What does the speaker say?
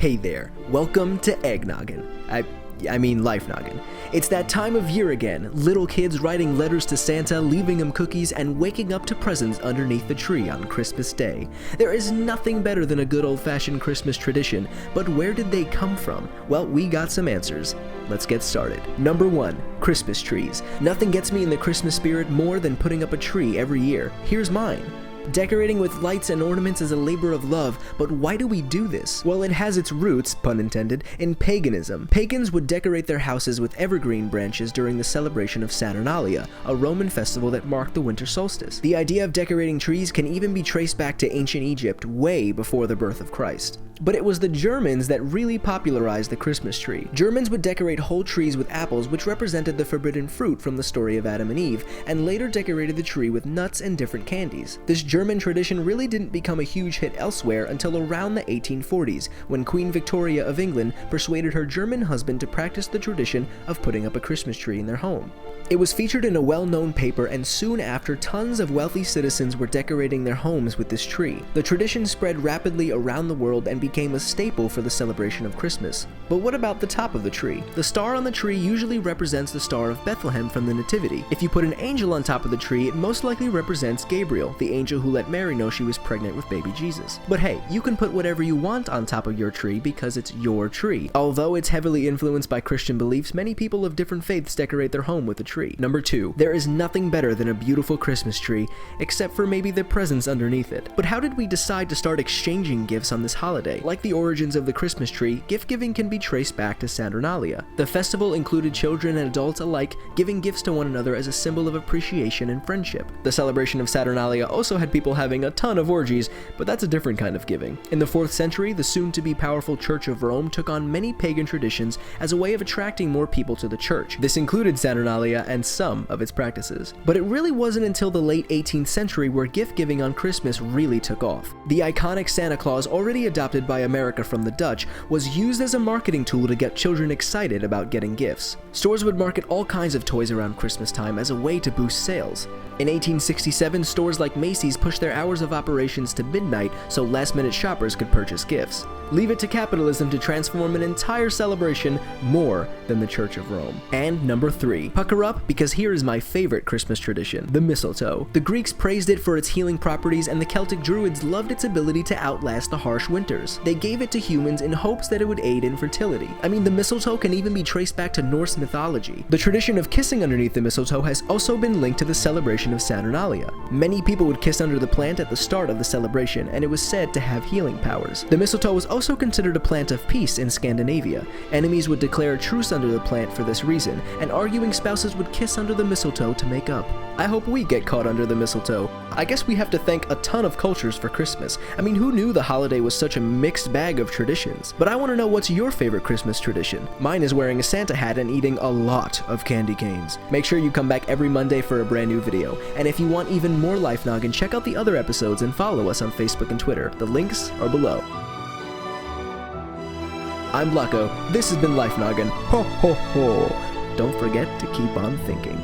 Hey there, welcome to Egg Noggin. I mean Life Noggin. It's that time of year again, little kids writing letters to Santa, leaving him cookies, and waking up to presents underneath the tree on Christmas Day. There is nothing better than a good old-fashioned Christmas tradition, but where did they come from? Well, we got some answers. Let's get started. Number 1, Christmas trees. Nothing gets me in the Christmas spirit more than putting up a tree every year. Here's mine. Decorating with lights and ornaments is a labor of love, but why do we do this? Well, it has its roots, pun intended, in paganism. Pagans would decorate their houses with evergreen branches during the celebration of SATURNALIA, a Roman festival that marked the winter solstice. The idea of decorating trees can even be traced back to ancient Egypt, way before the birth of Christ. But it was the Germans that really popularized the Christmas tree. Germans would decorate whole trees with apples, which represented the forbidden fruit from the story of Adam and Eve, and later decorated the tree with nuts and different candies. This German tradition really didn't become a huge hit elsewhere until around the 1840s, when Queen Victoria of England persuaded her German husband to practice the tradition of putting up a Christmas tree in their home. It was featured in a well-known paper, and soon after, tons of wealthy citizens were decorating their homes with this tree. The tradition spread rapidly around the world and became a staple for the celebration of Christmas. But what about the top of the tree? The star on the tree usually represents the Star of Bethlehem from the Nativity. If you put an angel on top of the tree, it most likely represents Gabriel, the angel who let Mary know she was pregnant with baby Jesus. But hey, you can put whatever you want on top of your tree because it's your tree. Although it's heavily influenced by Christian beliefs, many people of different faiths decorate their home with a tree. Number 2, there is nothing better than a beautiful Christmas tree, except for maybe the presents underneath it. But how did we decide to start exchanging gifts on this holiday? Like the origins of the Christmas tree, gift giving can be traced back to SATURNALIA. The festival included children and adults alike giving gifts to one another as a symbol of appreciation and friendship. The celebration of SATURNALIA also had people having a ton of orgies, but that's a different kind of giving. In the 4th century, the soon-to-be powerful Church of Rome took on many pagan traditions as a way of attracting more people to the church. This included SATURNALIA and some of its practices. But it really wasn't until the late 18th century where gift giving on Christmas really took off. The iconic Santa Claus, already adopted by America from the Dutch, was used as a marketing tool to get children excited about getting gifts. Stores would market all kinds of toys around Christmas time as a way to boost sales. In 1867, stores like Macy's pushed their hours of operations to midnight so last-minute shoppers could purchase gifts. Leave it to capitalism to transform an entire celebration more than the Church of Rome. And number 3, pucker up, because here is my favorite Christmas tradition, the mistletoe. The Greeks praised it for its healing properties, and the Celtic Druids loved its ability to outlast the harsh winters. They gave it to humans in hopes that it would aid in fertility. I mean, the mistletoe can even be traced back to Norse mythology. The tradition of kissing underneath the mistletoe has also been linked to the celebration of SATURNALIA. Many people would kiss under the plant at the start of the celebration, and it was said to have healing powers. The mistletoe was also considered a plant of peace in Scandinavia. Enemies would declare a truce under the plant for this reason, and arguing spouses would kiss under the mistletoe to make up. I hope we get caught under the mistletoe. I guess we have to thank a ton of cultures for Christmas. I mean, who knew the holiday was such a mixed bag of traditions? But I want to know, what's your favorite Christmas tradition? Mine is wearing a Santa hat and eating a lot of candy canes. Make sure you come back every Monday for a brand new video. And if you want even more Life Noggin, check out the other episodes and follow us on Facebook and Twitter. The links are below. I'm Blocko. This has been Life Noggin. Ho ho ho! Don't forget to keep on thinking.